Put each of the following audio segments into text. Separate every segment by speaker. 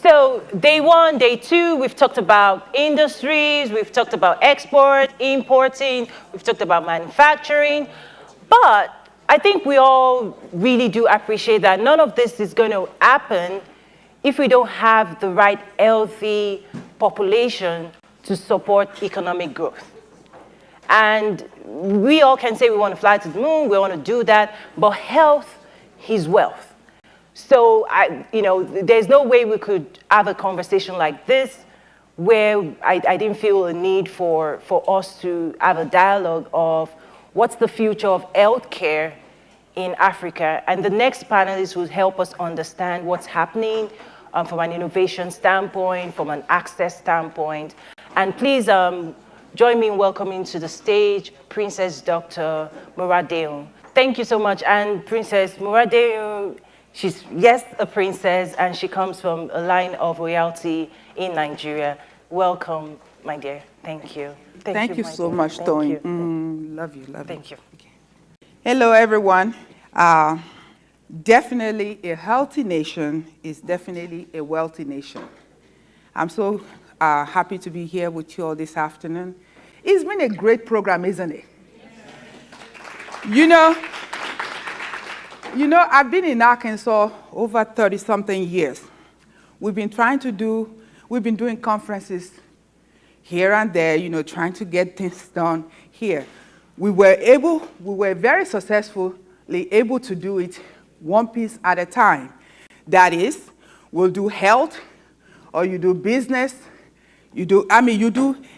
Speaker 1: So day one, day two, we've talked about industries, we've talked about export, importing, we've talked about manufacturing, but I think we all really do appreciate that none of this is going to happen if we don't have the right healthy population to support economic growth. And we all can say we want to fly to the moon, we want to do that, but health is wealth. So, there's no way we could have a conversation like this where I didn't feel a need for us to have a dialogue of what's the future of healthcare in Africa. And the next panelist will help us understand what's happening from an innovation standpoint, from an access standpoint. And please join me in welcoming to the stage Princess Dr. Moradeun. Thank you so much. And Princess Moradeun, she's, yes, a princess, and she comes from a line of royalty in Nigeria. Welcome, my dear. Thank you.
Speaker 2: Thank you so much, Tony. Love you.
Speaker 1: Thank you.
Speaker 2: Okay. Hello, everyone. Definitely a healthy nation is definitely a wealthy nation. I'm so happy to be here with you all this afternoon. It's been a great program, isn't it? You know, I've been in Arkansas over 30-something years. We've been doing conferences here and there, trying to get things done here. We were very successfully able to do it one piece at a time. That is, we'll do health, or you do business, you do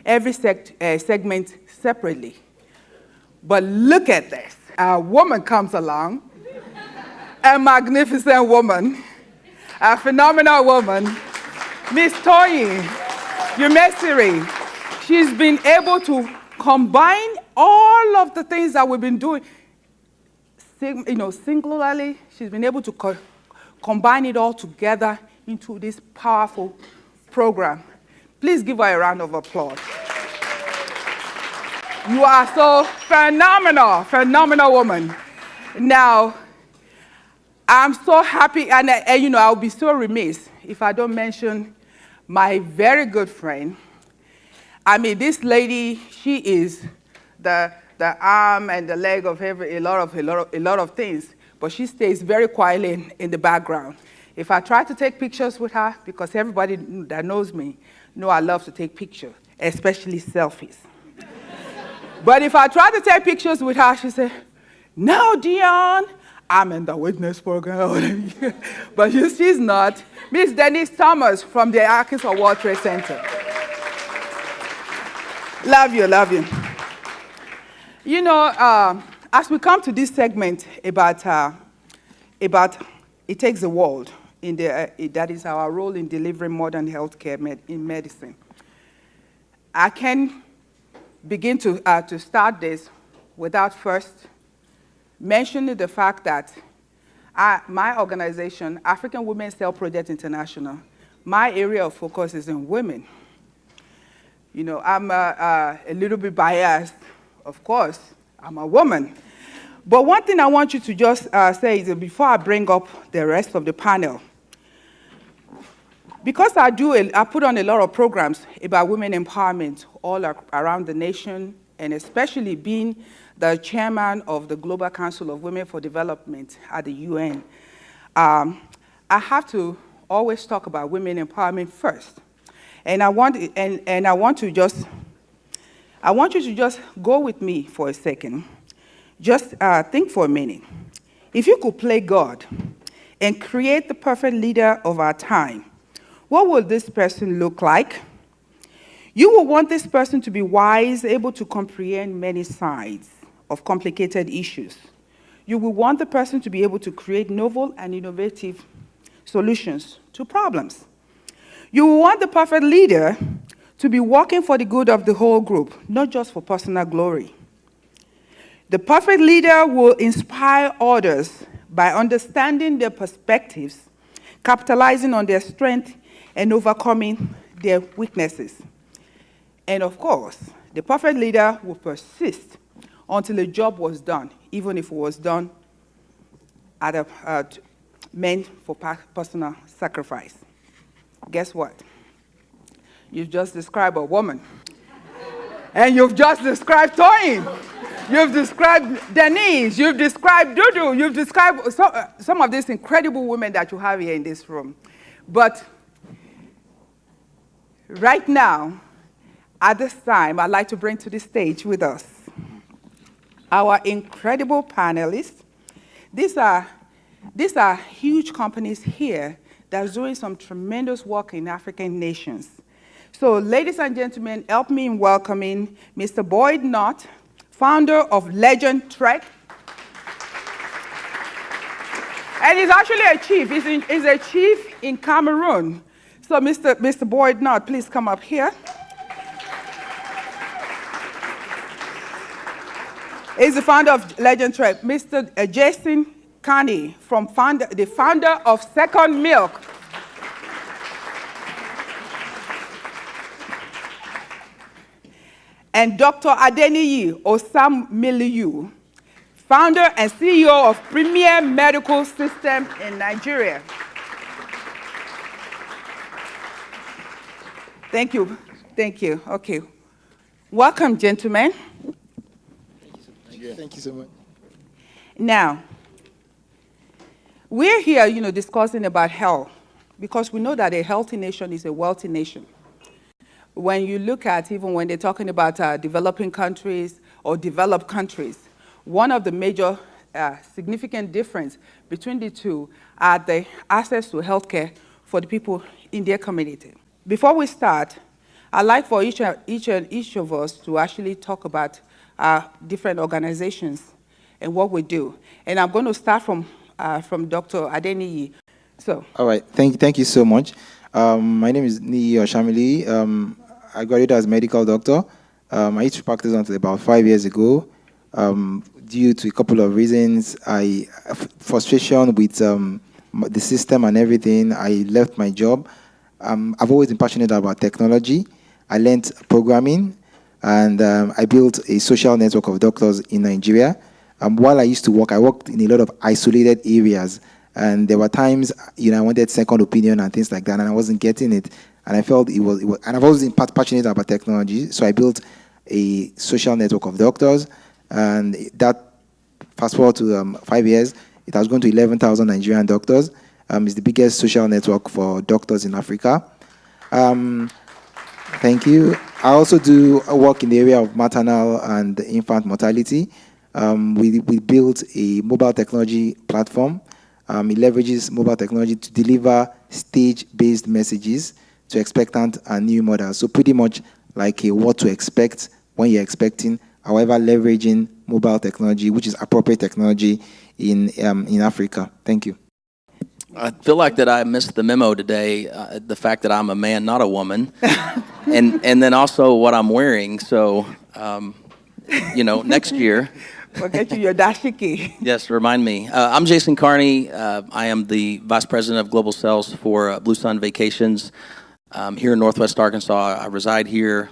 Speaker 2: every segment separately. But look at this. A woman comes along, a magnificent woman, a phenomenal woman, Miss Toyin Umesiri. She's been able to combine all of the things that we've been doing, singularly. She's been able to combine it all together into this powerful program. Please give her a round of applause. You are so phenomenal woman. Now, I'm so happy, and I'll be so remiss if I don't mention my very good friend. This lady, she is the arm and the leg of a lot of things, but she stays very quietly in the background. If I try to take pictures with her, because everybody that knows me know I love to take pictures, especially selfies. But if I try to take pictures with her, she says, "No, Dion, I'm in the witness program." But she's not. Miss Denise Thomas from the Arkansas World Trade Center. Love you. As we come to this segment about it takes a world, that is our role in delivering modern healthcare in medicine. I can begin to start this without first mentioning the fact that my organization, African Women's Health Project International, my area of focus is in women. I'm a little bit biased, of course. I'm a woman. But one thing I want you to just say is that before I bring up the rest of the panel, because I put on a lot of programs about women empowerment all around the nation, and especially being the chairman of the Global Council of Women for Development at the UN, I have to always talk about women empowerment first. And I want you to just go with me for a second. Just think for a minute. If you could play God and create the perfect leader of our time, what will this person look like? You will want this person to be wise, able to comprehend many sides of complicated issues. You will want the person to be able to create novel and innovative solutions to problems. You will want the perfect leader to be working for the good of the whole group, not just for personal glory. The perfect leader will inspire others by understanding their perspectives, capitalizing on their strength, and overcoming their weaknesses. And of course, the perfect leader will persist until the job was done, even if it was done meant for personal sacrifice. Guess what? You've just described a woman. And you've just described Toyin. You've described Denise. You've described Dudu. You've described some of these incredible women that you have here in this room. But right now, at this time, I'd like to bring to the stage with us our incredible panelists. These are huge companies here that are doing some tremendous work in African nations. So, ladies and gentlemen, help me in welcoming Mr. Boyd Nutt, founder of Legend Trek. And he's actually a chief. He's a chief in Cameroon. So, Mr. Boyd Nutt, please come up here. He's the founder of Legend Trek. Mr. Jason Carney, the founder of Second Milk. And Dr. Adeniyi Osamiluyi, founder and CEO of Premier Medical System in Nigeria. Thank you. Thank you. Okay. Welcome, gentlemen.
Speaker 3: Thank you so much.
Speaker 2: Now, we're here, discussing about health, because we know that a healthy nation is a wealthy nation. When you look at, even when they're talking about developing countries or developed countries, one of the major significant difference between the two are the access to healthcare for the people in their community. Before we start, I'd like for each of us to actually talk about different organizations and what we do. And I'm going to start from Dr. Adeniyi. So.
Speaker 3: All right. Thank you so much. My name is Osamiluyi. I graduated as a medical doctor. I used to practice until about 5 years ago. Due to a couple of reasons, frustration with the system and everything, I left my job. I've always been passionate about technology. I learned programming, and I built a social network of doctors in Nigeria. While I used to work, I worked in a lot of isolated areas, and there were times, I wanted second opinion and things like that, and I wasn't getting it. And I felt it was, and I've always been passionate about technology, so I built a social network of doctors, and that, fast forward to 5 years, it has grown to 11,000 Nigerian doctors. It's the biggest social network for doctors in Africa. Thank you. I also do work in the area of maternal and infant mortality. We built a mobile technology platform. It leverages mobile technology to deliver stage-based messages to expectant and new mothers. So pretty much like a what to expect when you're expecting, however, leveraging mobile technology, which is appropriate technology in Africa. Thank you.
Speaker 4: I feel like that I missed the memo today, the fact that I'm a man, not a woman, and then also what I'm wearing. So, next year.
Speaker 2: We'll get you your dashiki.
Speaker 4: Yes, remind me. I'm Jason Carney. I am the Vice President of Global Sales for Blue Sun Vacations here in Northwest Arkansas. I reside here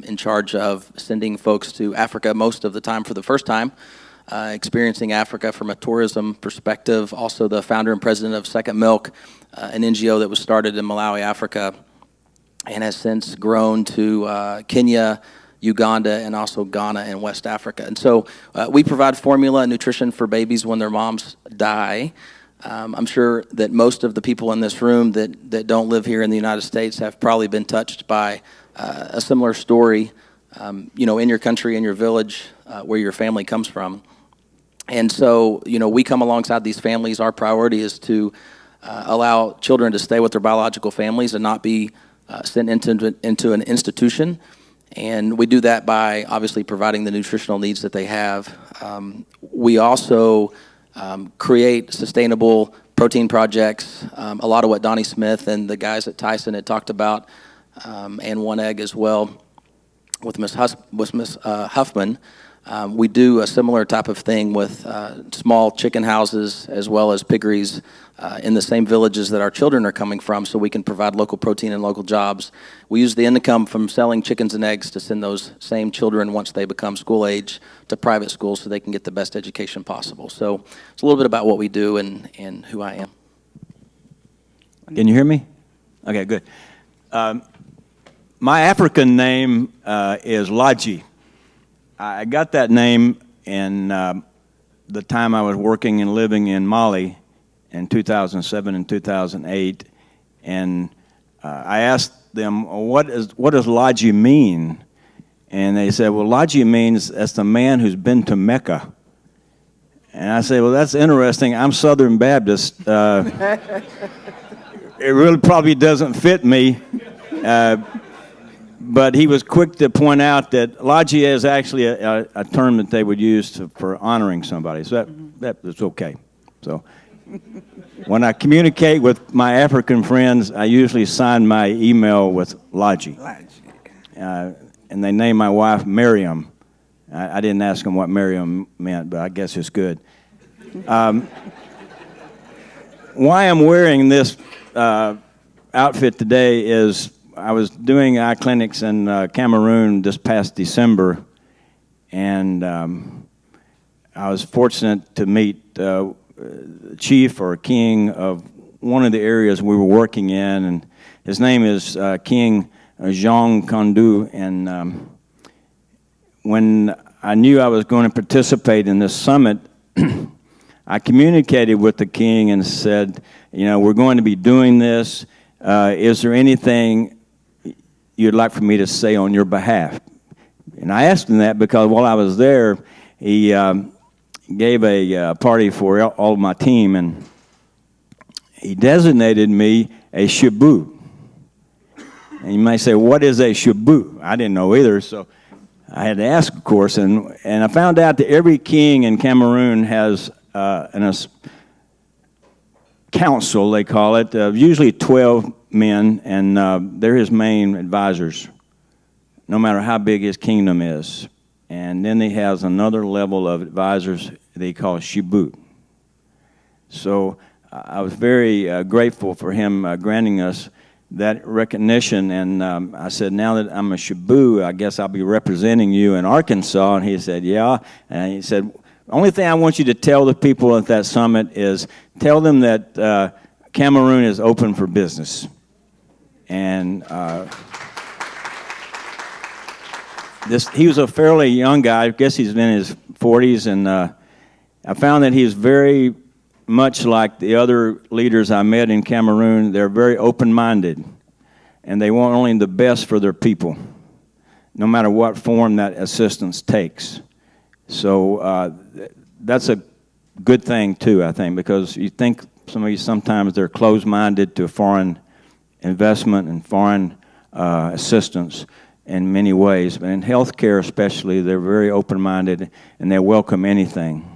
Speaker 4: in charge of sending folks to Africa most of the time for the first time. Experiencing Africa from a tourism perspective, also the founder and president of Second Milk, an NGO that was started in Malawi, Africa, and has since grown to Kenya, Uganda, and also Ghana and West Africa. And so we provide formula and nutrition for babies when their moms die. I'm sure that most of the people in this room that don't live here in the United States have probably been touched by a similar story, in your country, in your village, where your family comes from. And so, we come alongside these families. Our priority is to allow children to stay with their biological families and not be sent into an institution. And we do that by obviously providing the nutritional needs that they have. We also create sustainable protein projects, a lot of what Donnie Smith and the guys at Tyson had talked about, and One Egg as well with Ms. Huffman. We do a similar type of thing with small chicken houses as well as piggeries in the same villages that our children are coming from, so we can provide local protein and local jobs. We use the income from selling chickens and eggs to send those same children, once they become school age, to private schools so they can get the best education possible. So it's a little bit about what we do and who I am.
Speaker 5: Can you hear me? Okay, good. My African name is Laji. I got that name in the time I was working and living in Mali in 2007 and 2008, and I asked them, what does Laji mean? And they said, well, Laji means that's the man who's been to Mecca. And I said, well, that's interesting. I'm Southern Baptist. It really probably doesn't fit me. But he was quick to point out that Laji is actually a term that they would use for honoring somebody. So that's okay. So when I communicate with my African friends, I usually sign my email with Laji. And they named my wife Miriam. I didn't ask them what Miriam meant, but I guess it's good. Why I'm wearing this outfit today is I was doing eye clinics in Cameroon this past December, and I was fortunate to meet the chief or king of one of the areas we were working in, and his name is King Jean Condu. And when I knew I was going to participate in this summit, I communicated with the king and said, you know, we're going to be doing this. Is there anything you'd like for me to say on your behalf? And I asked him that because while I was there, he gave a party for all of my team, and he designated me a Shabu. And you might say, what is a Shabu? I didn't know either, so I had to ask, of course, and I found out that every king in Cameroon has a council, they call it, usually 12 men, and they're his main advisors, no matter how big his kingdom is. And then he has another level of advisors they call Shibu. So I was very grateful for him granting us that recognition, and I said, now that I'm a Shibu, I guess I'll be representing you in Arkansas. And he said, yeah. And he said, the only thing I want you to tell the people at that summit is tell them that Cameroon is open for business. And he was a fairly young guy. I guess he's in his 40s, and I found that he's very much like the other leaders I met in Cameroon. They're very open-minded, and they want only the best for their people, no matter what form that assistance takes. So that's a good thing, too, I think, because you think sometimes they're closed-minded to foreign investment and foreign assistance in many ways. But in healthcare especially, they're very open-minded, and they welcome anything.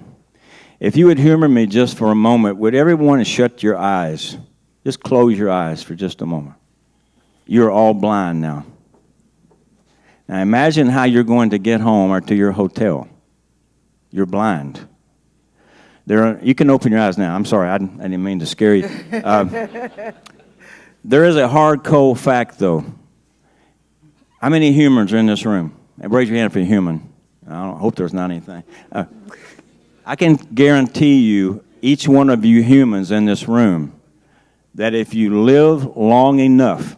Speaker 5: If you would humor me just for a moment, would everyone shut your eyes? Just close your eyes for just a moment. You're all blind now. Now imagine how you're going to get home or to your hotel. You're blind. You can open your eyes now. I'm sorry, I didn't mean to scare you. There is a hard, cold fact, though. How many humans are in this room? Raise your hand if you're human. I hope there's not anything. I can guarantee you, each one of you humans in this room, that if you live long enough,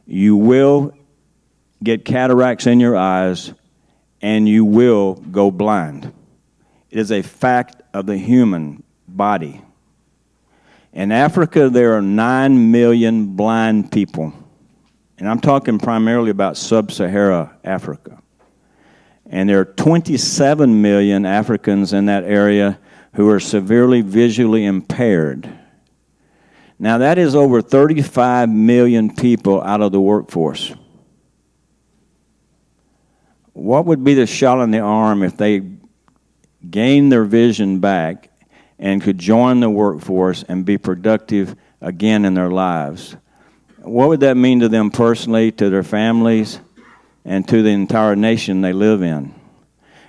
Speaker 5: you will get cataracts in your eyes and you will go blind. It is a fact of the human body. In Africa, there are 9 million blind people. And I'm talking primarily about sub-Sahara Africa. And there are 27 million Africans in that area who are severely visually impaired. Now, that is over 35 million people out of the workforce. What would be the shot in the arm if they gained their vision back and could join the workforce and be productive again in their lives? What would that mean to them personally, to their families, and to the entire nation they live in?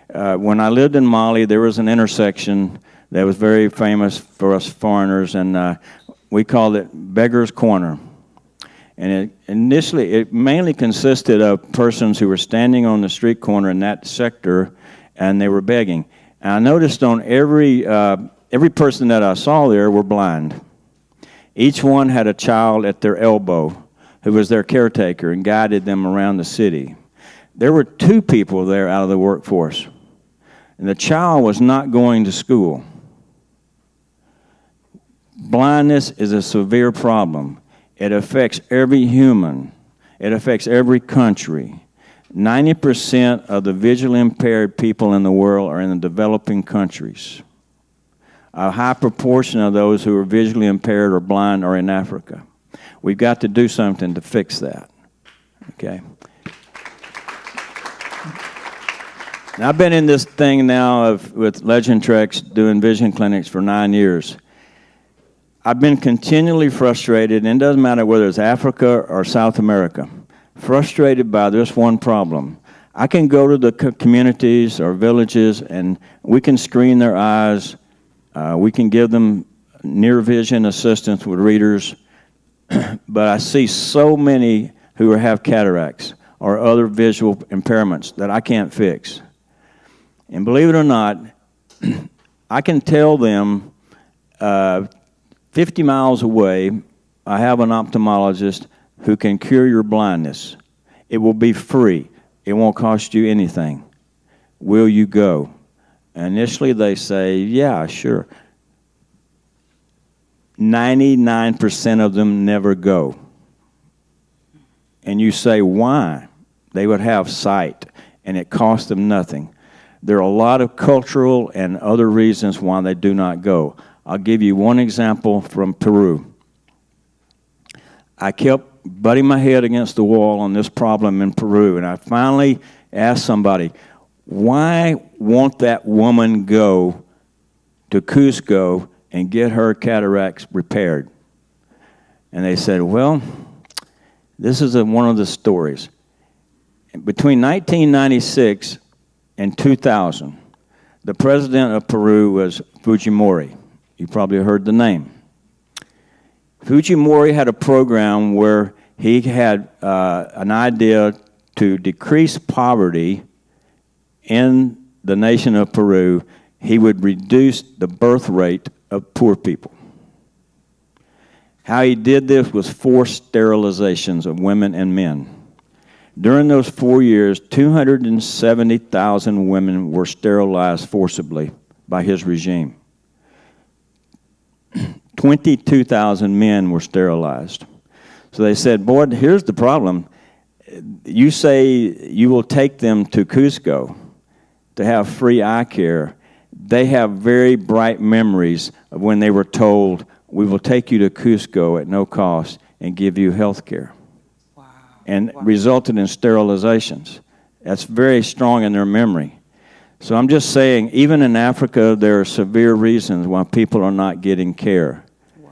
Speaker 5: When I lived in Mali, there was an intersection that was very famous for us foreigners, and we called it Beggar's Corner. And it mainly consisted of persons who were standing on the street corner in that sector, and they were begging. And I noticed on every person that I saw there were blind. Each one had a child at their elbow who was their caretaker and guided them around the city. There were 2 people there out of the workforce, and the child was not going to school. Blindness is a severe problem. It affects every human. It affects every country. 90% of the visually impaired people in the world are in the developing countries. A high proportion of those who are visually impaired or blind are in Africa. We've got to do something to fix that, okay? Now, I've been in this thing now with Legentrex doing vision clinics for 9 years. I've been continually frustrated, and it doesn't matter whether it's Africa or South America, frustrated by this one problem. I can go to the communities or villages, and we can screen their eyes. We can give them near vision assistance with readers, but I see so many who have cataracts or other visual impairments that I can't fix. And believe it or not, I can tell them 50 miles away, I have an ophthalmologist who can cure your blindness. It will be free. It won't cost you anything. Will you go? Initially, they say, yeah, sure. 99% of them never go. And you say, why? They would have sight, and it costs them nothing. There are a lot of cultural and other reasons why they do not go. I'll give you one example from Peru. I kept butting my head against the wall on this problem in Peru, and I finally asked somebody, why won't that woman go to Cusco and get her cataracts repaired? And they said, well, this is one of the stories. Between 1996 and 2000, the president of Peru was Fujimori. You probably heard the name. Fujimori had a program where he had an idea to decrease poverty in the nation of Peru. He would reduce the birth rate of poor people. How he did this was forced sterilizations of women and men. During those 4 years, 270,000 women were sterilized forcibly by his regime. 22,000 men were sterilized. So they said, boy, here's the problem. You say you will take them to Cusco to have free eye care. They have very bright memories of when they were told, we will take you to Cusco at no cost and give you health care. Wow. And resulted in sterilizations. That's very strong in their memory. So I'm just saying, even in Africa, there are severe reasons why people are not getting care. Wow.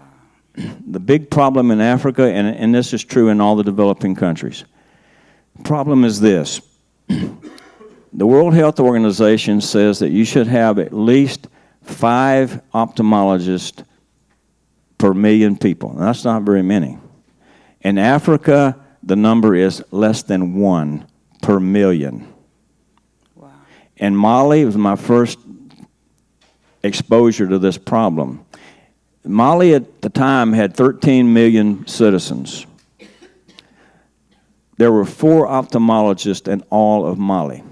Speaker 5: The big problem in Africa, and this is true in all the developing countries, the problem is this. The World Health Organization says that you should have at least 5 ophthalmologists per million people. And that's not very many. In Africa, the number is less than 1 per million. Wow. In Mali, it was my first exposure to this problem. Mali at the time had 13 million citizens. There were 4 ophthalmologists in all of Mali.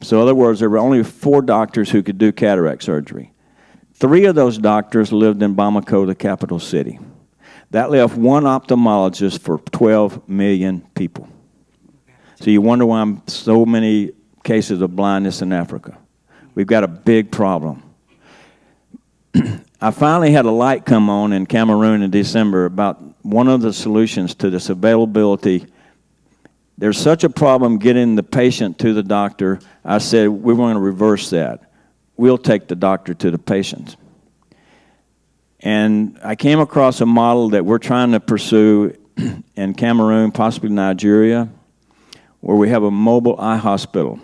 Speaker 5: So in other words, there were only 4 doctors who could do cataract surgery. 3 of those doctors lived in Bamako, the capital city. That left 1 ophthalmologist for 12 million people. So you wonder why so many cases of blindness in Africa. We've got a big problem. I finally had a light come on in Cameroon in December about one of the solutions to this availability. There's such a problem getting the patient to the doctor. I said, we're going to reverse that. We'll take the doctor to the patient. And I came across a model that we're trying to pursue in Cameroon, possibly Nigeria, where we have a mobile eye hospital.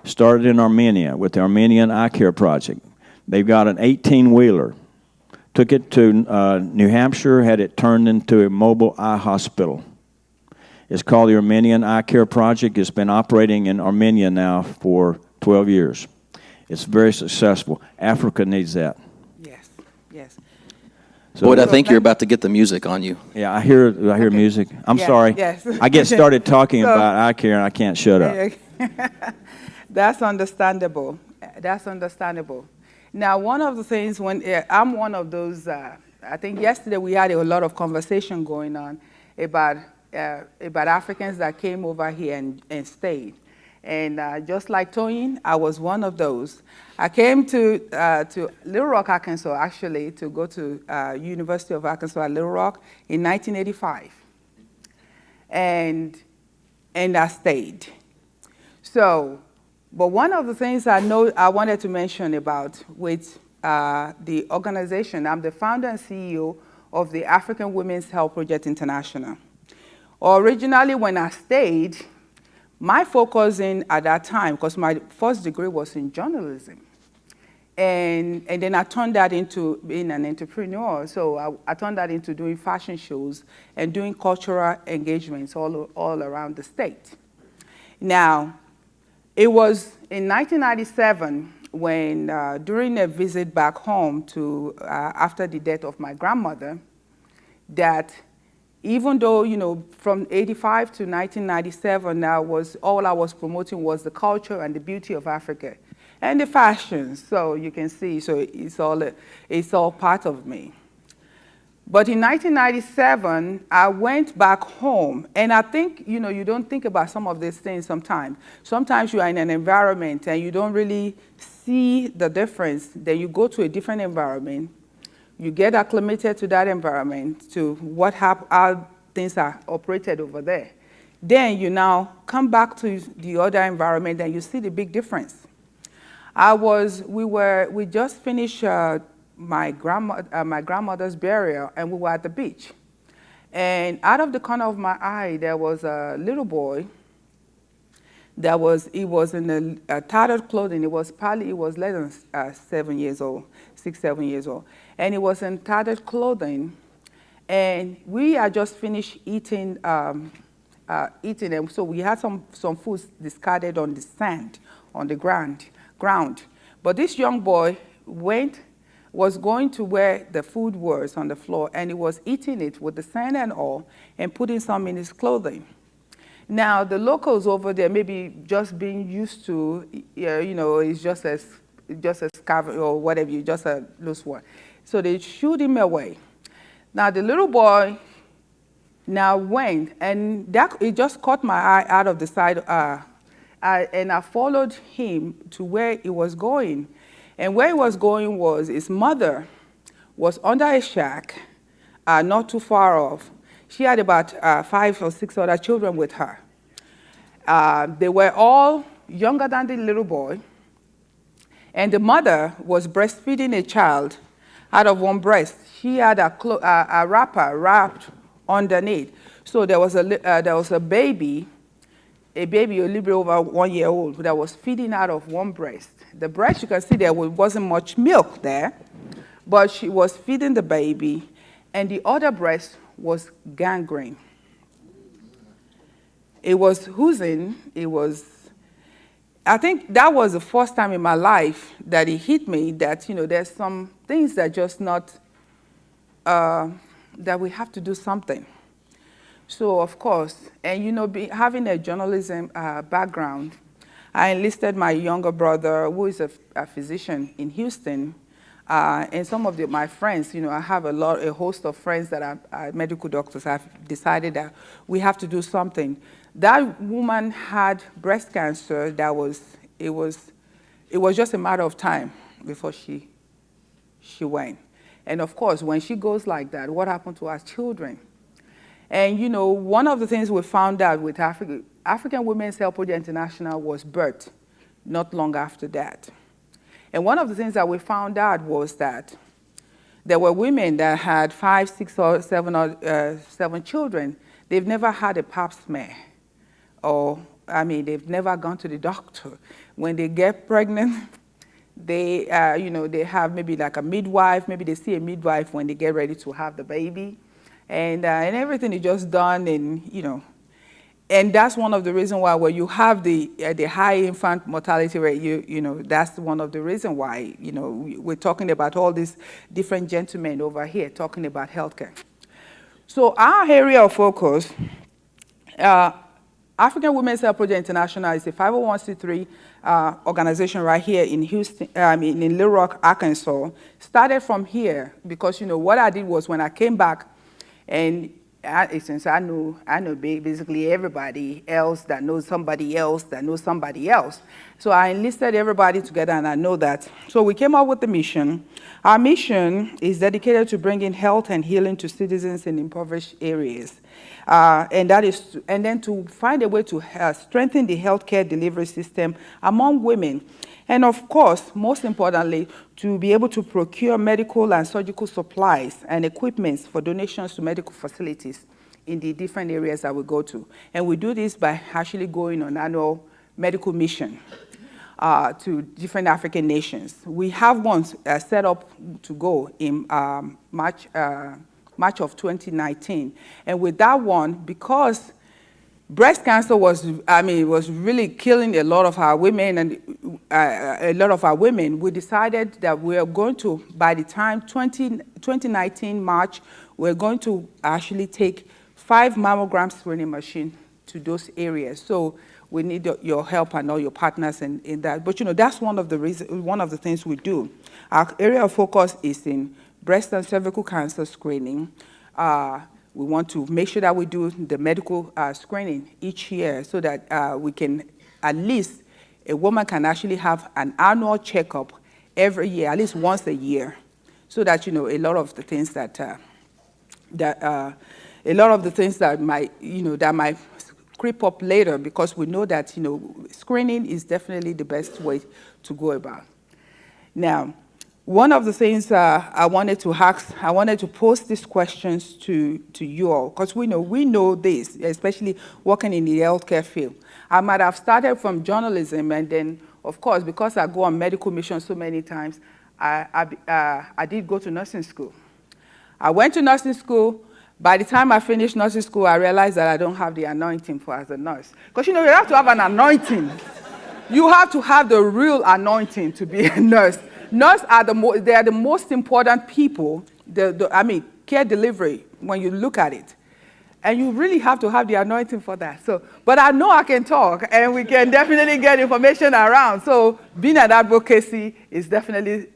Speaker 5: Started in Armenia with the Armenian Eye Care Project. They've got an 18-wheeler. Took it to New Hampshire, had it turned into a mobile eye hospital. It's called the Armenian Eye Care Project. It's been operating in Armenia now for 12 years. It's very successful. Africa needs that.
Speaker 2: Yes, yes.
Speaker 5: So,
Speaker 4: Boyd, I think you're about to get the music on you.
Speaker 5: yeah, I hear music. I'm
Speaker 2: Yeah,
Speaker 5: sorry.
Speaker 2: yes.
Speaker 5: I get started talking
Speaker 2: So-
Speaker 5: about eye care and I can't shut up.
Speaker 2: That's understandable. That's understandable. Now, one of the things I'm one of those, I think yesterday we had a lot of conversation going on about Africans that came over here and stayed. And just like Toyin, I was one of those. I came to Little Rock, Arkansas, actually, to go to University of Arkansas at Little Rock in 1985. And I stayed. So, but one of the things I wanted to mention about with the organization, I'm the founder and CEO of the African Women's Health Project International. Originally, when I stayed, my focus at that time, because my first degree was in journalism, and then I turned that into being an entrepreneur. So I turned that into doing fashion shows and doing cultural engagements all around the state. Now, it was in 1997 when, during a visit back home after the death of my grandmother, that even though, from 85 to 1997, all I was promoting was the culture and the beauty of Africa and the fashion. So you can see, so it's all part of me. But in 1997, I went back home, and I think, you don't think about some of these things sometimes. Sometimes you are in an environment and you don't really see the difference. Then you go to a different environment, you get acclimated to that environment, to how things are operated over there. Then you now come back to the other environment and you see the big difference. We just finished my grandmother's burial, and we were at the beach. And out of the corner of my eye, there was a little boy he was in a tattered clothing. It was less than 7 years old, 6, 7 years old. And he was in tattered clothing. And we had just finished eating, and so we had some food discarded on the sand, on the ground. But this young boy was going to where the food was on the floor, and he was eating it with the sand and all, and putting some in his clothing. Now, the locals over there, maybe just being used to, it's just a scavenger or whatever, just a loose one. So they shooed him away. Now, the little boy now went, and it just caught my eye out of the side, and I followed him to where he was going. And where he was going was his mother was under a shack, not too far off. She had about 5 or 6 other children with her. They were all younger than the little boy, and the mother was breastfeeding a child out of one breast. She had a wrapper wrapped underneath. So there was a baby a little bit over 1 year old that was feeding out of one breast. The breast, you can see there wasn't much milk there, but she was feeding the baby, and the other breast was gangrene. It was oozing. I think that was the first time in my life that it hit me that, there's some things that just not, that we have to do something. So, of course, and having a journalism background, I enlisted my younger brother, who is a physician in Houston, and some of my friends. I have a host of friends that are medical doctors. I've decided that we have to do something. That woman had breast cancer. It was just a matter of time before she went. And of course, when she goes like that, what happened to our children? And one of the things we found out with African Women's Health Project International was birth, not long after that. And one of the things that we found out was that there were women that had 5, 6, or 7 children. They've never had a pap smear, they've never gone to the doctor. When they get pregnant, they have maybe like a midwife. Maybe they see a midwife when they get ready to have the baby. And everything is just done, And that's one of the reasons why when you have the high infant mortality rate, you know, that's one of the reasons why, you know, we're talking about all these different gentlemen over here talking about healthcare. So our area of focus, African Women's Health Project International is a 501c3 organization right here in Houston, in Little Rock, Arkansas. Started from here because, you know, what I did was when I came back, and since I know basically everybody else that knows somebody else that knows somebody else. So I enlisted everybody together, and I know that. So we came up with the mission. Our mission is dedicated to bringing health and healing to citizens in impoverished areas. And then to find a way to strengthen the healthcare delivery system among women. And of course, most importantly, to be able to procure medical and surgical supplies and equipments for donations to medical facilities in the different areas that we go to. And we do this by actually going on annual medical mission to different African nations. We have one set up to go in March of 2019. And with that one, because breast cancer was really killing a lot of our women, and we decided that we are going to, by the time 2019 March, we're going to actually take 5 mammogram screening machines to those areas. So we need your help and all your partners in that. But you know, that's one of the things we do. Our area of focus is in breast and cervical cancer screening. We want to make sure that we do the medical screening each year so that we can, at least a woman can actually have an annual checkup every year, at least once a year, so that, you know, a lot of the things that might creep up later, because we know that, you know, screening is definitely the best way to go about. Now, one of the things I wanted to pose these questions to you all, because we know this, especially working in the healthcare field. I might have started from journalism, and then, of course, because I go on medical missions so many times, I did go to nursing school. I went to nursing school. By the time I finished nursing school, I realized that I don't have the anointing for as a nurse. Because, you know, you have to have an anointing. You have to have the real anointing to be a nurse. Nurses are the most important people, care delivery, when you look at it. And you really have to have the anointing for that. So, but I know I can talk, and we can definitely get information around. So being an advocacy is definitely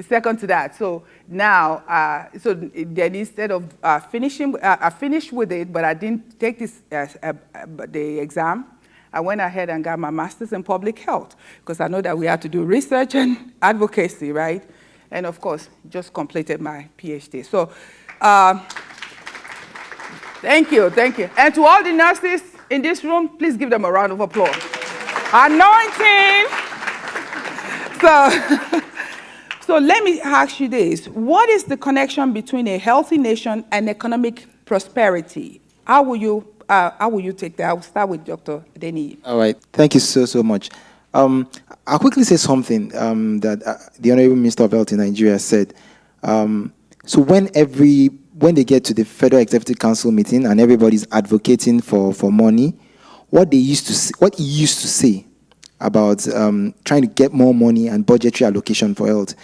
Speaker 2: second to that. So now, so then instead of finishing, I finished with it, but I didn't take this the exam. I went ahead and got my master's in public health, because I know that we have to do research and advocacy, right? And of course, just completed my PhD. So thank you. And to all the nurses in this room, please give them a round of applause. Anointing. So let me ask you this. What is the connection between a healthy nation and economic prosperity? How will you take that? I'll start with Dr. Adeniyi.
Speaker 3: All right. Thank you so much. I'll quickly say something that the Honorable Minister of Health in Nigeria said. So when they get to the Federal Executive Council meeting and everybody's advocating for money, what he used to say about trying to get more money and budgetary allocation for health,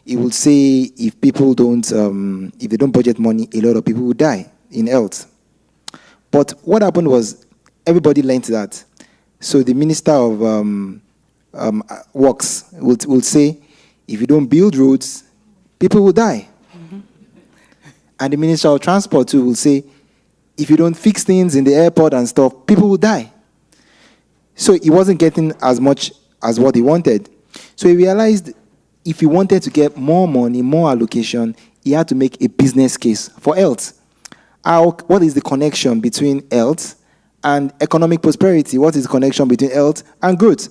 Speaker 3: he would say if they don't budget money, a lot of people will die in health. But what happened was everybody learned that. So the Minister of Works will say, if you don't build roads, people will die. Mm-hmm. And the Minister of Transport too will say, if you don't fix things in the airport and stuff, people will die. So he wasn't getting as much as what he wanted. So he realized if he wanted to get more money, more allocation, he had to make a business case for health. What is the connection between health and economic prosperity? What is the connection between health and growth?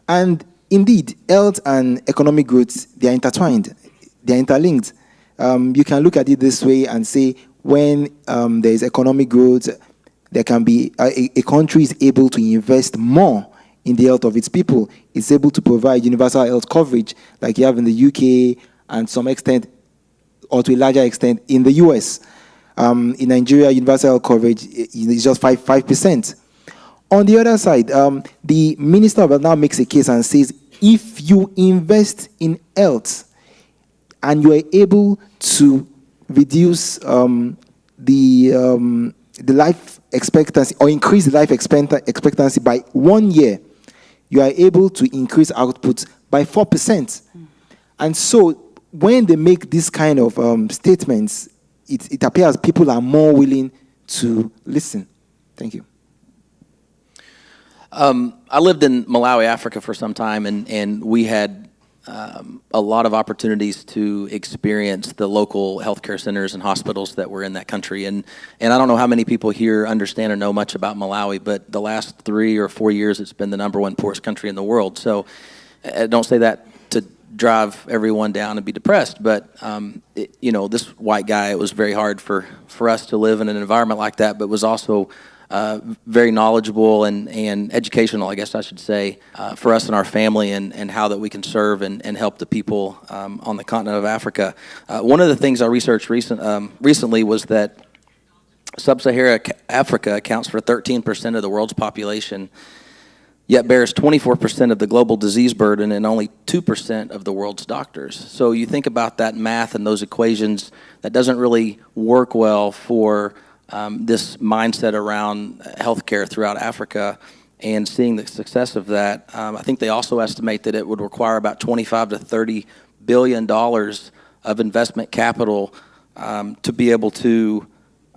Speaker 3: And indeed, health and economic growth, they are intertwined. They are interlinked. You can look at it this way and say, when there is economic growth, there can be a country is able to invest more in the health of its people. It's able to provide universal health coverage like you have in the UK and some extent, or to a larger extent, in the US. In Nigeria, universal health coverage is just 5%. On the other side, the Minister of Health now makes a case and says, if you invest in health and you are able to reduce the life expectancy or increase the life expectancy by 1 year, you are able to increase output by 4%. And so when they make this kind of statements, it appears people are more willing to listen. Thank you.
Speaker 4: I lived in Malawi, Africa for some time, and we had a lot of opportunities to experience the local healthcare centers and hospitals that were in that country. And I don't know how many people here understand or know much about Malawi, but the last 3 or 4 years, it's been the #1 poorest country in the world. So I don't say that to drive everyone down and be depressed, but this white guy, it was very hard for us to live in an environment like that, but was also very knowledgeable and educational, I guess I should say, for us and our family and how that we can serve and help the people on the continent of Africa. One of the things I researched recently was that Sub-Saharan Africa accounts for 13% of the world's population, yet bears 24% of the global disease burden and only 2% of the world's doctors. So you think about that math and those equations, that doesn't really work well for this mindset around healthcare throughout Africa and seeing the success of that. I think they also estimate that it would require about $25 to $30 billion of investment capital to be able to,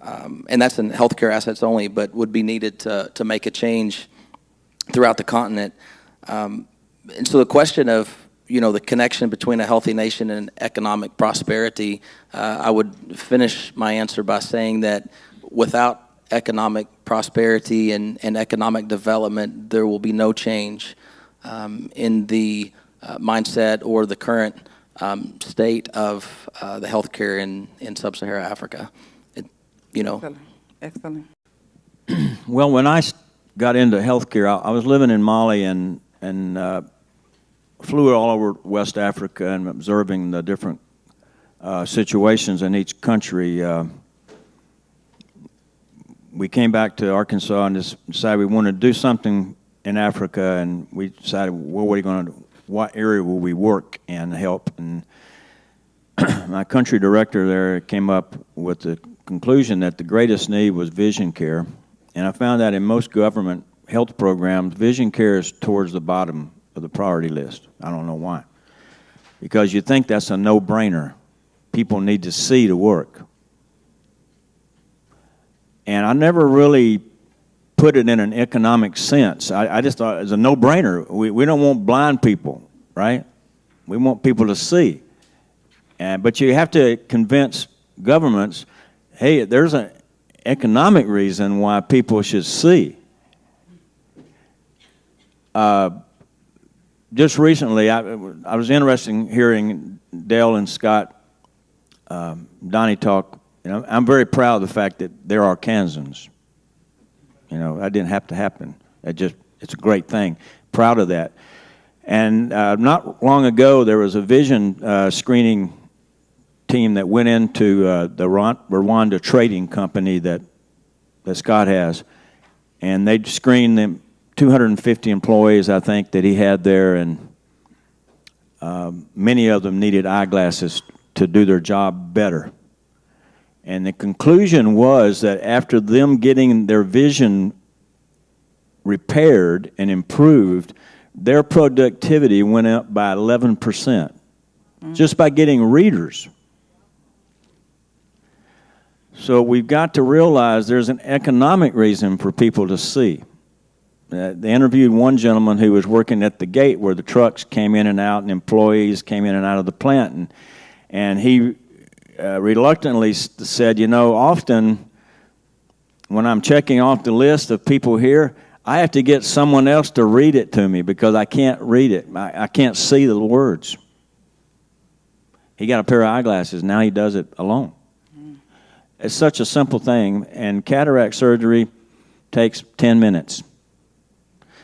Speaker 4: and that's in healthcare assets only, but would be needed to make a change throughout the continent. And so the question of the connection between a healthy nation and economic prosperity, I would finish my answer by saying that without economic prosperity and economic development, there will be no change in the mindset or the current state of the healthcare in Sub-Saharan Africa.
Speaker 2: Excellent.
Speaker 5: Well, when I got into healthcare, I was living in Mali and flew all over West Africa and observing the different situations in each country. We came back to Arkansas and decided we wanted to do something in Africa, and we decided, what area will we work and help? And my country director there came up with the conclusion that the greatest need was vision care. And I found that in most government health programs, vision care is towards the bottom of the priority list. I don't know why. Because you think that's a no-brainer. People need to see to work. And I never really put it in an economic sense. I just thought it was a no-brainer. We don't want blind people, right? We want people to see. But you have to convince governments, hey, there's an economic reason why people should see. Just recently, I was interested in hearing Dale and Scott Donnie talk. I'm very proud of the fact that they're Arkansans. That didn't have to happen. It's a great thing. Proud of that. And not long ago, there was a vision screening team that went into the Rwanda trading company that Scott has, and they screened them 250 employees, I think, that he had there, and many of them needed eyeglasses to do their job better. And the conclusion was that after them getting their vision repaired and improved, their productivity went up by 11%, just by getting readers. So we've got to realize there's an economic reason for people to see. They interviewed one gentleman who was working at the gate where the trucks came in and out and employees came in and out of the plant. And he reluctantly said, often when I'm checking off the list of people here, I have to get someone else to read it to me because I can't read it. I can't see the words. He got a pair of eyeglasses. Now he does it alone. It's such a simple thing, and cataract surgery takes 10 minutes.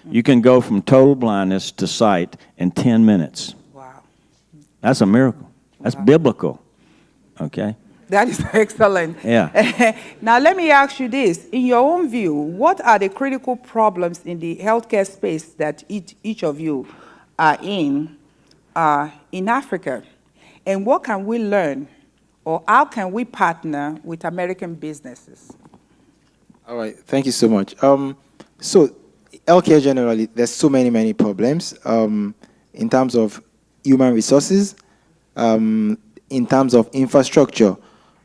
Speaker 5: You can go from total blindness to sight in 10 minutes.
Speaker 2: Wow.
Speaker 5: That's a miracle. That's biblical, okay?
Speaker 2: That is excellent.
Speaker 5: Yeah.
Speaker 2: Now, let me ask you this. In your own view, what are the critical problems in the healthcare space that each of you are in Africa? And what can we learn, or how can we partner with American businesses?
Speaker 3: All right, thank you so much. So, healthcare generally, there's so many problems in terms of human resources, in terms of infrastructure.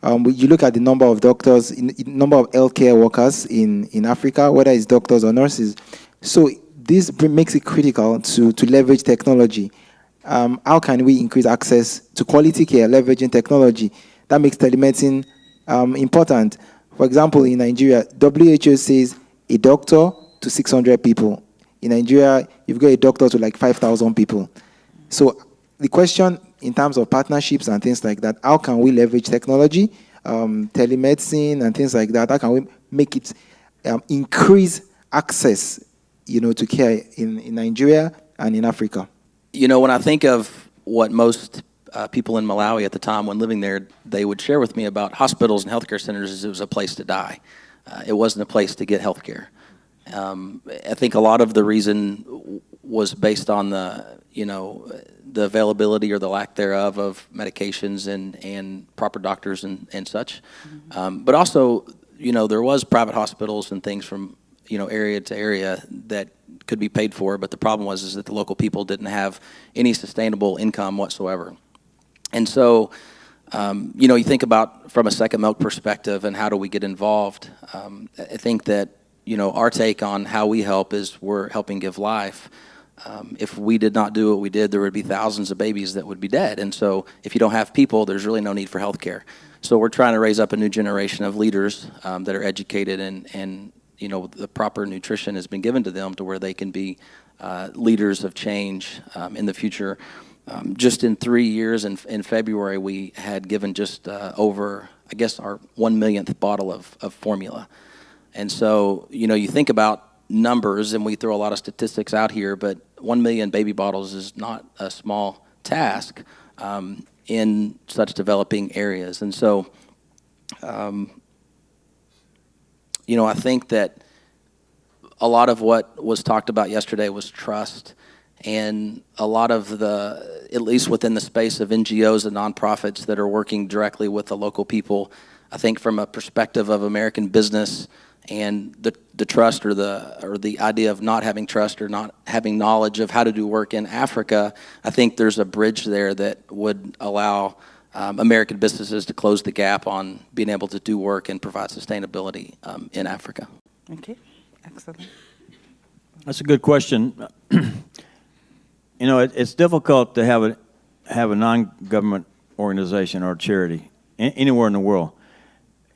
Speaker 3: You look at the number of doctors, number of healthcare workers in Africa, whether it's doctors or nurses. So this makes it critical to leverage technology. How can we increase access to quality care, leveraging technology? That makes telemedicine important. For example, in Nigeria, WHO says a doctor to 600 people. In Nigeria, you've got a doctor to like 5,000 people. So the question in terms of partnerships and things like that, how can we leverage technology, telemedicine and things like that? How can we make it increase access, to care in Nigeria and in Africa?
Speaker 4: When I think of what most people in Malawi at the time when living there, they would share with me about hospitals and healthcare centers is it was a place to die. It wasn't a place to get healthcare. I think a lot of the reason was based on the availability or the lack thereof of medications and proper doctors and such. But also, there was private hospitals and things from, area to area that could be paid for, but the problem was that the local people didn't have any sustainable income whatsoever. And so, you think about from a Second Milk perspective and how do we get involved. I think that, our take on how we help is we're helping give life. If we did not do what we did, there would be thousands of babies that would be dead. And so if you don't have people, there's really no need for health care. So we're trying to raise up a new generation of leaders that are educated and the proper nutrition has been given to them to where they can be leaders of change in the future. Just in 3 years, in February, we had given just over, I guess, our 1 millionth bottle of formula. And so, you think about numbers, and we throw a lot of statistics out here, but 1 million baby bottles is not a small task in such developing areas. And so, I think that a lot of what was talked about yesterday was trust, and a lot of at least within the space of NGOs and nonprofits that are working directly with the local people, I think from a perspective of American business and the trust or the idea of not having trust or not having knowledge of how to do work in Africa, I think there's a bridge there that would allow American businesses to close the gap on being able to do work and provide sustainability in Africa.
Speaker 2: Okay, excellent.
Speaker 5: That's a good question. It's difficult to have a non-government organization or charity anywhere in the world.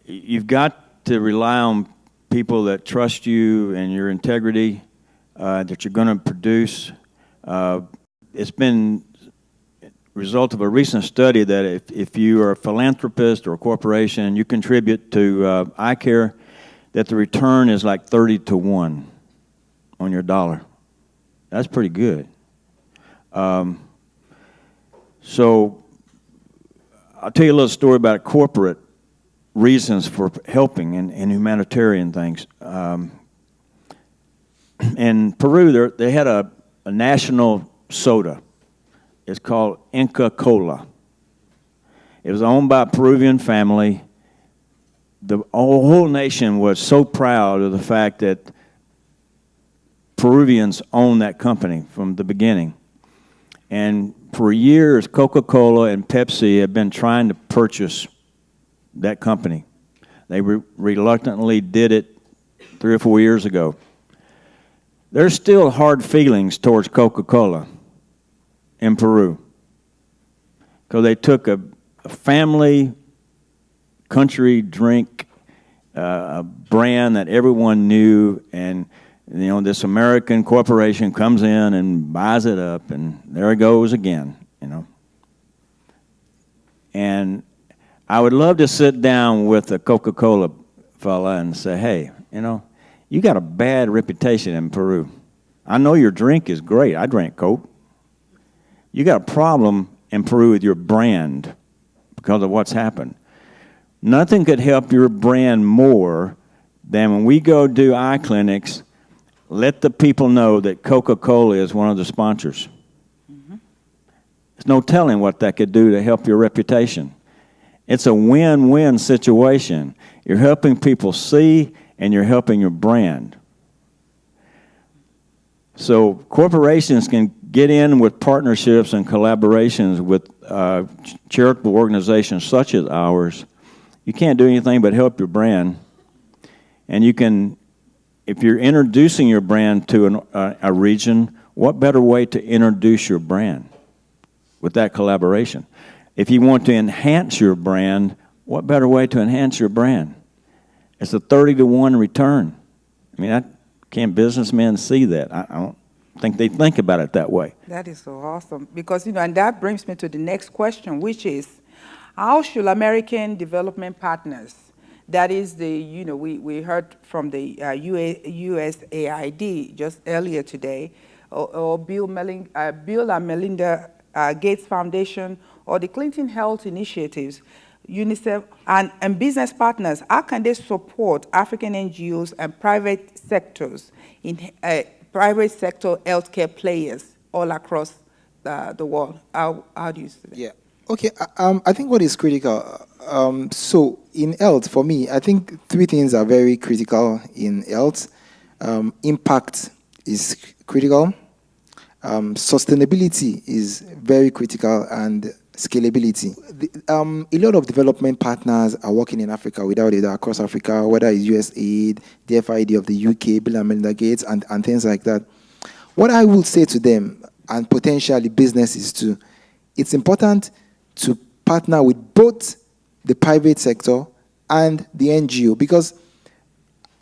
Speaker 5: You've got to rely on people that trust you and your integrity, that you're going to produce. It's been a result of a recent study that if you are a philanthropist or a corporation, you contribute to eye care, that the return is like 30 to 1 on your dollar. That's pretty good. So I'll tell you a little story about corporate reasons for helping in humanitarian things. In Peru, they had a national soda. It's called Inca Cola. It was owned by a Peruvian family. The whole nation was so proud of the fact that Peruvians owned that company from the beginning. And for years, Coca-Cola and Pepsi have been trying to purchase that company. They reluctantly did it 3 or 4 years ago. There's still hard feelings towards Coca-Cola in Peru because they took a family country drink, a brand that everyone knew, and this American corporation comes in and buys it up, and there it goes again, And I would love to sit down with a Coca-Cola fella and say, hey, you got a bad reputation in Peru. I know your drink is great. I drink Coke. You got a problem in Peru with your brand because of what's happened. Nothing could help your brand more than when we go do eye clinics, let the people know that Coca-Cola is one of the sponsors. There's no telling what that could do to help your reputation. It's a win-win situation. You're helping people see, and you're helping your brand. So corporations can get in with partnerships and collaborations with charitable organizations such as ours. You can't do anything but help your brand. And you can, if you're introducing your brand to a region, what better way to introduce your brand with that collaboration? If you want to enhance your brand, what better way to enhance your brand? It's a 30-to-1 return. I mean, can't businessmen see that? I don't think they think about it that way.
Speaker 2: That is so awesome. Because, and that brings me to the next question, which is, how should American development partners, that is we heard from the USAID just earlier today, or Bill and Melinda Gates Foundation, or the Clinton Health Initiatives, UNICEF, and business partners, how can they support African NGOs and private sectors in private sector healthcare players all across the world? How do you see that?
Speaker 3: Yeah. Okay. I think what is critical. So in health, for me, I think three things are very critical in health. Impact is critical. Sustainability is very critical, and scalability. A lot of development partners are working in Africa, without it, across Africa, whether it's USAID, the FID of the UK, Bill and Melinda Gates, and things like that. What I will say to them, and potentially businesses too, it's important to partner with both the private sector and the NGO, because,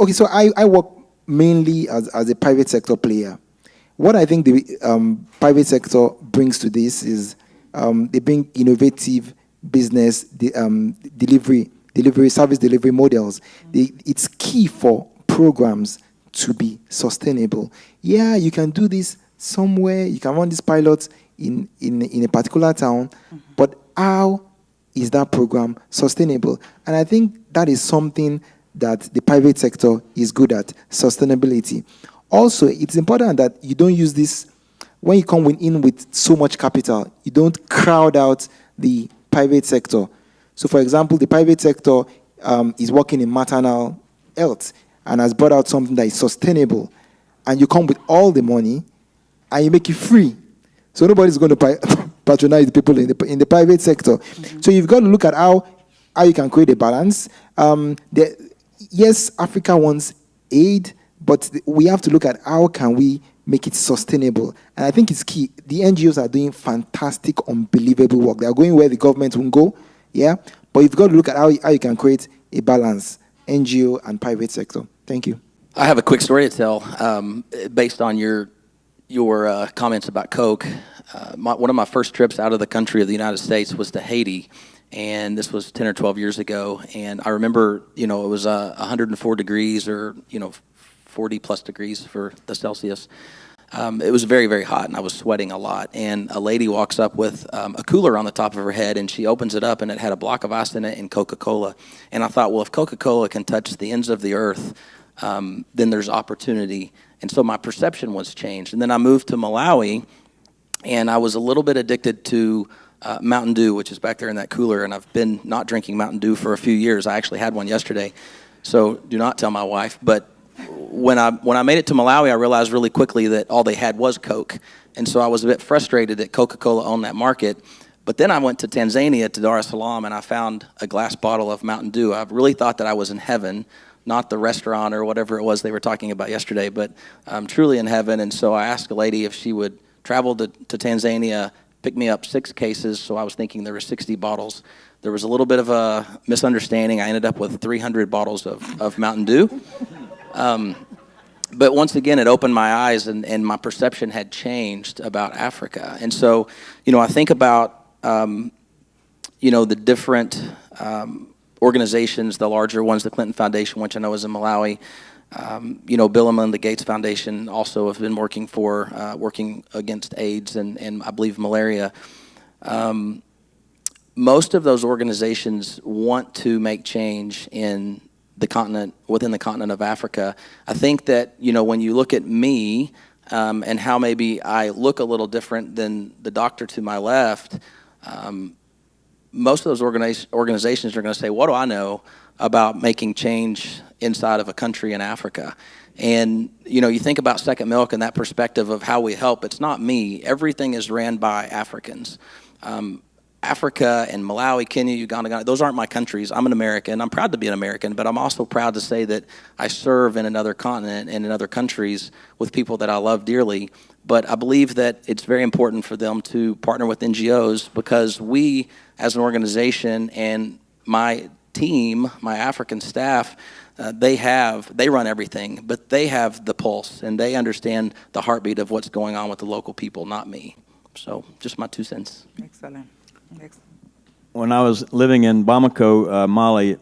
Speaker 3: okay, so I work mainly as a private sector player. What I think the private sector brings to this is they bring innovative business delivery service delivery models. It's key for programs to be sustainable. Yeah, you can do this somewhere. You can run these pilots in a particular town, but how is that program sustainable? And I think that is something that the private sector is good at, sustainability. Also, it's important that you don't use this, when you come in with so much capital, you don't crowd out the private sector. So, for example, the private sector is working in maternal health and has brought out something that is sustainable, and you come with all the money and you make it free. So nobody's going to patronize the people in the private sector. So you've got to look at how you can create a balance. Yes, Africa wants aid, but we have to look at how can we make it sustainable. And I think it's key. The NGOs are doing fantastic, unbelievable work. They are going where the government won't go, yeah? But you've got to look at how you can create a balance, NGO and private sector. Thank you.
Speaker 4: I have a quick story to tell based on your comments about Coke. One of my first trips out of the country of the United States was to Haiti, and this was 10 or 12 years ago. And I remember, it was 104 degrees or, 40 plus degrees for the Celsius. It was very, very hot, and I was sweating a lot. And a lady walks up with a cooler on the top of her head, and she opens it up, and it had a block of ice in it and Coca-Cola. And I thought, well, if Coca-Cola can touch the ends of the earth, then there's opportunity. And so my perception was changed. And then I moved to Malawi, and I was a little bit addicted to Mountain Dew, which is back there in that cooler, and I've been not drinking Mountain Dew for a few years. I actually had one yesterday, so do not tell my wife. But when I made it to Malawi, I realized really quickly that all they had was Coke. And so I was a bit frustrated that Coca-Cola owned that market. But then I went to Tanzania, to Dar es Salaam, and I found a glass bottle of Mountain Dew. I really thought that I was in heaven, not the restaurant or whatever it was they were talking about yesterday, but I'm truly in heaven. And so I asked a lady if she would travel to Tanzania, pick me up 6 cases, so I was thinking there were 60 bottles. There was a little bit of a misunderstanding. I ended up with 300 bottles of Mountain Dew. But once again, it opened my eyes, and my perception had changed about Africa. And so, I think about, the different organizations, the larger ones, the Clinton Foundation, which I know is in Malawi. Bill and Melinda Gates Foundation also have been working working against AIDS and I believe malaria. most of those organizations want to make change in the continent, within the continent of Africa. I think that, when you look at me and how maybe I look a little different than the doctor to my left, most of those organizations are going to say, what do I know about making change inside of a country in Africa? And, you think about Second Milk and that perspective of how we help. It's not me. Everything is ran by Africans. Africa and Malawi, Kenya, Uganda, Ghana, those aren't my countries. I'm an American. I'm proud to be an American, but I'm also proud to say that I serve in another continent and in other countries with people that I love dearly. But I believe that it's very important for them to partner with NGOs, because we, as an organization, and my team, my African staff, they run everything, but they have the pulse and they understand the heartbeat of what's going on with the local people, not me. So just my 2 cents.
Speaker 2: Excellent. Excellent.
Speaker 5: When I was living in Bamako, Mali,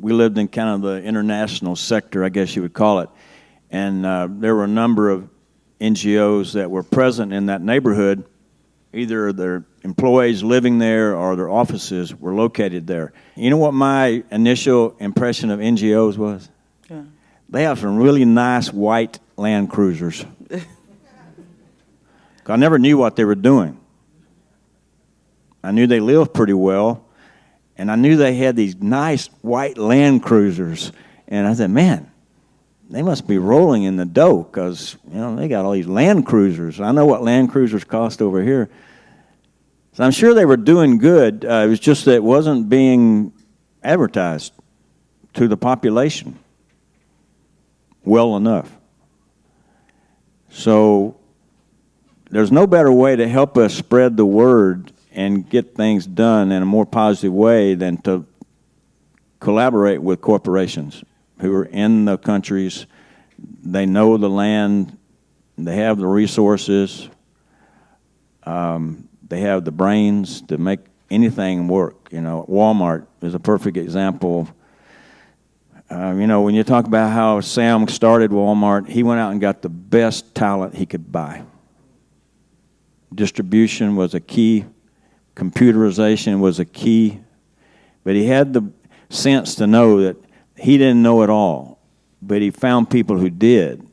Speaker 5: we lived in kind of the international sector, I guess you would call it. And there were a number of NGOs that were present in that neighborhood. Either their employees living there or their offices were located there. You know what my initial impression of NGOs was?
Speaker 2: Yeah.
Speaker 5: They have some really nice white Land Cruisers. I never knew what they were doing. I knew they lived pretty well, and I knew they had these nice white Land Cruisers. And I said, man, they must be rolling in the dough, because they got all these Land Cruisers. I know what Land Cruisers cost over here. So I'm sure they were doing good. It was just that it wasn't being advertised to the population well enough. So there's no better way to help us spread the word and get things done in a more positive way than to collaborate with corporations who are in the countries. They know the land, they have the resources, they have the brains to make anything work. Walmart is a perfect example. When you talk about how Sam started Walmart, he went out and got the best talent he could buy. Distribution was a key. Computerization was a key. But he had the sense to know that he didn't know it all, but he found people who did.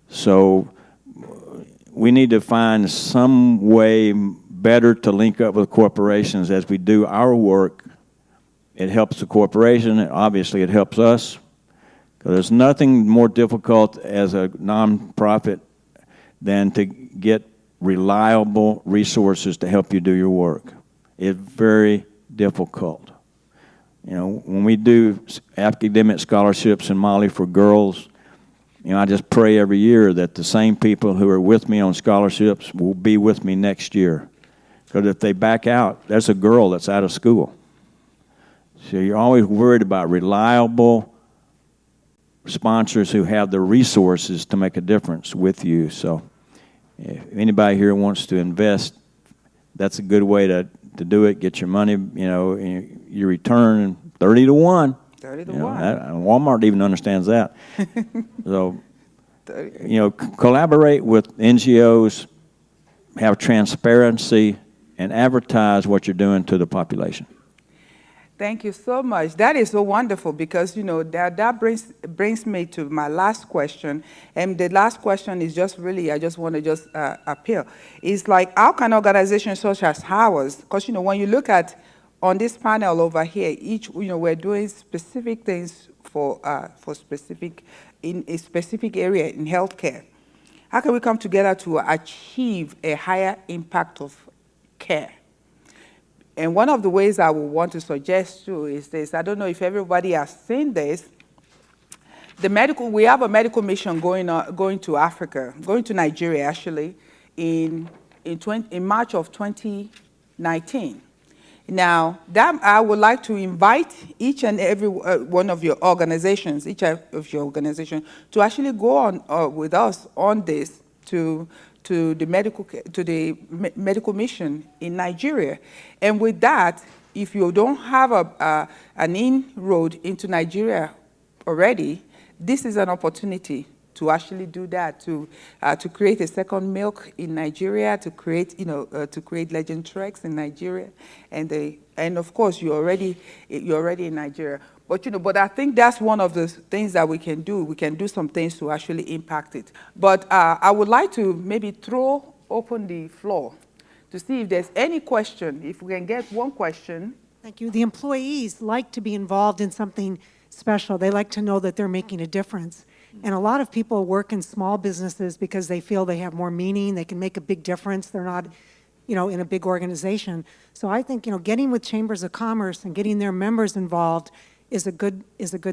Speaker 5: So we need to find some way better to link up with corporations as we do our work. It helps the corporation. Obviously, it helps us. Because there's nothing more difficult as a nonprofit than to get reliable resources to help you do your work. It's very difficult. When we do academic scholarships in Mali for girls, I just pray every year that the same people who are with me on scholarships will be with me next year. Because if they back out, there's a girl that's out of school. So you're always worried about reliable sponsors who have the resources to make a difference with you. So if anybody here wants to invest, that's a good way to do it. Get your money, your return 30 to 1.
Speaker 2: 30 to 1.
Speaker 5: Walmart even understands that. So, collaborate with NGOs, have transparency, and advertise what you're doing to the population.
Speaker 2: Thank you so much. That is so wonderful, because that brings me to my last question. And the last question is just really, I just want to appeal. It's like, how can organizations such as ours, because when you look at on this panel over here, we're doing specific things for specific in a specific area in healthcare. How can we come together to achieve a higher impact of care? And one of the ways I would want to suggest too is this. I don't know if everybody has seen this. We have a medical mission going to Africa, going to Nigeria actually, in March of 2019. Now, I would like to invite each and every one of your organizations, to actually go on with us on this to the medical mission in Nigeria. And with that, if you don't have an inroad into Nigeria already, this is an opportunity to actually do that, to create a second milk in Nigeria, to create, to create Legend Treks in Nigeria, and of course you're already in Nigeria. But I think that's one of the things that we can do. We can do some things to actually impact it. But I would like to maybe throw open the floor to see if there's any question. If we can get one question.
Speaker 6: Thank you. The employees like to be involved in something special. They like to know that they're making a difference. And a lot of people work in small businesses because they feel they have more meaning, they can make a big difference, they're not, in a big organization. So I think, getting with chambers of commerce and getting their members involved is a good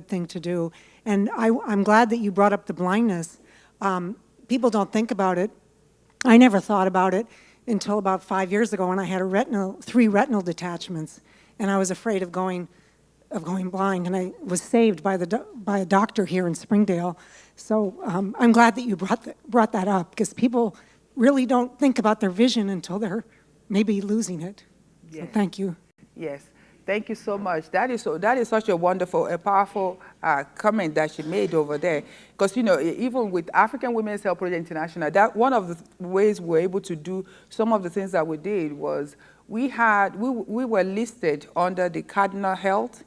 Speaker 6: thing to do. And I'm glad that you brought up the blindness. People don't think about it. I never thought about it until about 5 years ago when I had 3 retinal detachments. And I was afraid of going blind, and I was saved by a doctor here in Springdale. So I'm glad that you brought that up, because people really don't think about their vision until they're maybe losing it. Yes. So thank you.
Speaker 2: Yes, thank you so much. That is such a wonderful, powerful comment that she made over there. Because even with African Women's Health Project International, that one of the ways we were able to do some of the things that we did was we were listed under the Cardinal Health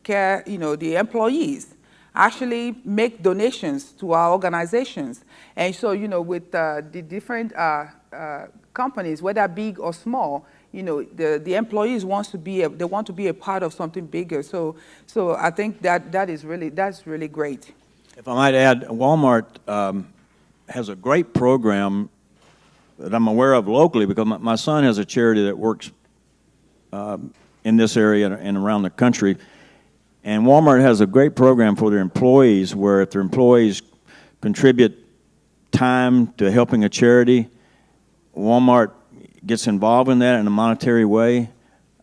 Speaker 2: Care. The employees actually make donations to our organizations, and so with the different companies, whether big or small, the employees want to be a part of something bigger. So I think that's really great.
Speaker 5: If I might add, Walmart has a great program that I'm aware of locally, because my son has a charity that works in this area and around the country. And Walmart has a great program for their employees, where if their employees contribute time to helping a charity, Walmart gets involved in that in a monetary way.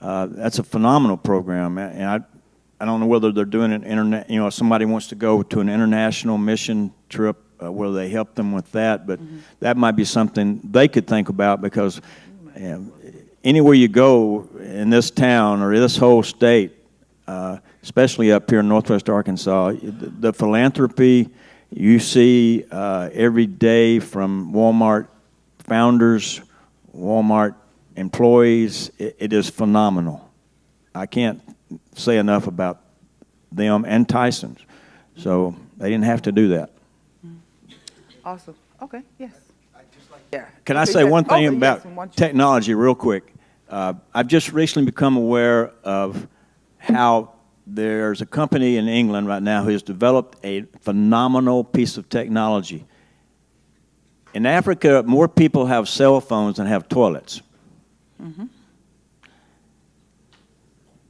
Speaker 5: That's a phenomenal program. And I don't know whether they're doing it if somebody wants to go to an international mission trip, where they help them with that, but that might be something they could think about, because anywhere you go in this town or this whole state, especially up here in Northwest Arkansas, the philanthropy you see every day from Walmart founders, Walmart employees, it is phenomenal. I can't say enough about them and Tyson's. So they didn't have to do that.
Speaker 2: Awesome. Okay. Yes.
Speaker 5: Can I say one thing about technology real quick? I've just recently become aware of how there's a company in England right now who has developed a phenomenal piece of technology. In Africa, more people have cell phones than have toilets.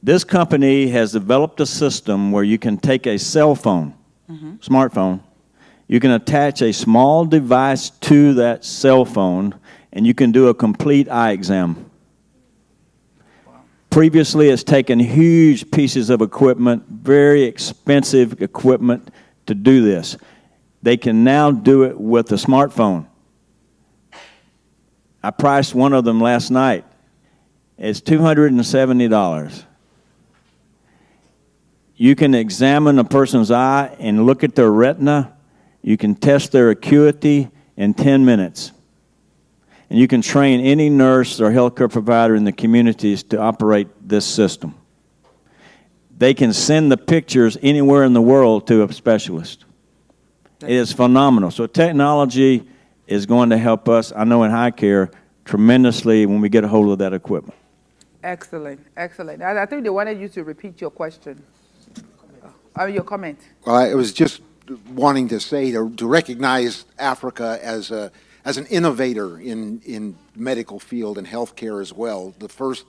Speaker 5: This company has developed a system where you can take a cell phone, smartphone, you can attach a small device to that cell phone, and you can do a complete eye exam. Previously, it's taken huge pieces of equipment, very expensive equipment, to do this. They can now do it with a smartphone. I priced one of them last night. It's $270. You can examine a person's eye and look at their retina. You can test their acuity in 10 minutes. And you can train any nurse or healthcare provider in the communities to operate this system. They can send the pictures anywhere in the world to a specialist. It is phenomenal. So technology is going to help us, I know in high care, tremendously when we get a hold of that equipment.
Speaker 2: Excellent, excellent. I think they wanted you to repeat your question, your comment.
Speaker 7: Well, I was just wanting to say to recognize Africa as an innovator in medical field and healthcare as well. The first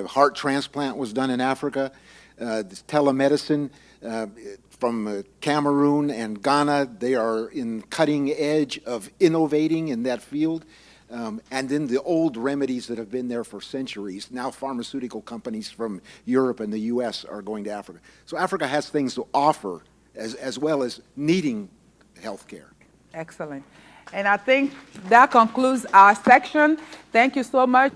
Speaker 7: heart transplant was done in Africa. Telemedicine from Cameroon and Ghana, they are in cutting edge of innovating in that field. And then the old remedies that have been there for centuries. Now pharmaceutical companies from Europe and the US are going to Africa. So Africa has things to offer as well as needing health care.
Speaker 2: Excellent. And I think that concludes our section. Thank you so much.